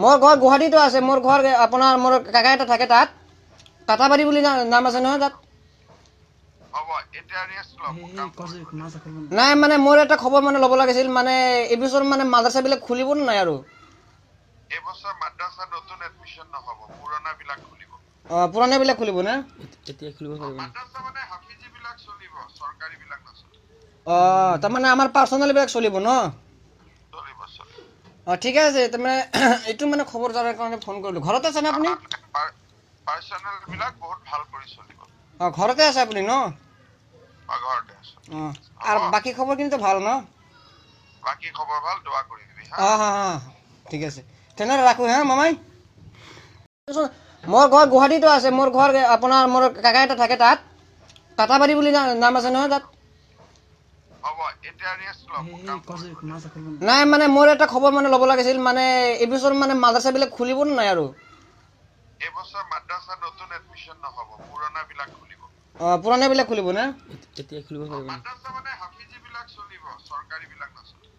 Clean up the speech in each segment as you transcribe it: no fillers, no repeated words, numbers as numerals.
মোৰ ঘৰ গুৱাহাটীতো আছে। মোৰ ঘৰ আপোনাৰ মোৰ কাকা এটা থাকে তাত। কাটাবাৰী বুলি নাম আছে নহয় তাত। নাই মানে মোৰ এটা খবৰ মানে ল'ব লাগিছিল মানে এইবছৰ মানে মাদ্ৰাছাবিলাক খুলিব নে নাই আৰু এবছৰ মাদ্ৰাছা নতুন এডমিশন নহব, পুৰণা বিলাক খুলিব। পুৰণা বিলাক খুলিব না? এতিয়া খুলিব পাৰিব। মাদ্ৰাছা মানে হাফিজি বিলাক চলিব, চৰকাৰী বিলাক নচলিব। তাৰমানে আমাৰ পাৰ্চনেল বিলাক চলিব ন? চলিব চলিব। ঠিকে আছে। তাৰমানে এইটো মানে খবৰ জানাৰ কাৰণে ফোন কৰিলোঁ। ঘৰতে আছে নে আপুনি? পাৰ্চনেল বিলাক বহুত ভাল কৰি চলিব। ঘৰতে আছে আপুনি ন? ঘৰতে আছে। আৰু বাকী খবৰ কিন্তু ভাল ন? বাকী খবৰ ভাল, দোৱা কৰিবি হা। ঠিক আছে। তেনেহ'লে ৰাখোঁ হা মামাই। মোৰ ঘৰ গুৱাহাটীতো আছে। মোৰ ঘৰ আপোনাৰ মোৰ কাকা এটা থাকে তাত। কাটাবাৰী বুলি নাম আছে নহয় তাত। হ'ব, এতিয়া ৰেষ্ট লওক। নাই মানে মোৰ এটা খবৰ মানে ল'ব লাগিছিল মানে এইবছৰ মানে মাদ্ৰাছাবিলাক খুলিব নে নাই আৰু এবছৰ মাদ্ৰাছা নতুন এডমিশন নহব, পুৰণা বিলাক খুলিব। পুৰণা বিলাক খুলিব না? এতিয়া খুলিব পাৰিব। মাদ্ৰাছা মানে হাফিজি বিলাক চলিব, চৰকাৰী বিলাক নচলিব।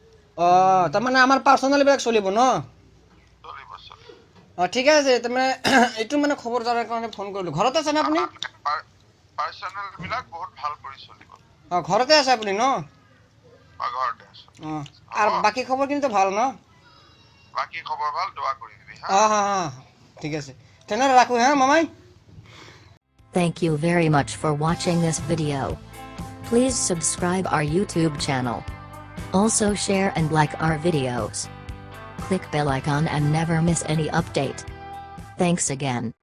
তাৰমানে আমাৰ পাৰ্চনেল বিলাক চলিব ন? চলিব চলিব। ঠিকে আছে। তাৰমানে এইটো মানে খবৰ জানাৰ কাৰণে ফোন কৰিলোঁ। ঘৰতে আছে নে আপুনি? পাৰ্চনেল বিলাক বহুত ভাল কৰি চলিব। ঘৰতে আছে আপুনি ন? ঘৰতে আছে। আৰু বাকী খবৰ কিন্তু ভাল ন? বাকী খবৰ ভাল, দোৱা কৰিবি হা। ঠিক আছে। তেনেহ'লে ৰাখোঁ হা মামাই। Thank you very much for watching this video. Please subscribe our YouTube channel. Also share and like our videos. Click bell icon and never miss any update. Thanks again.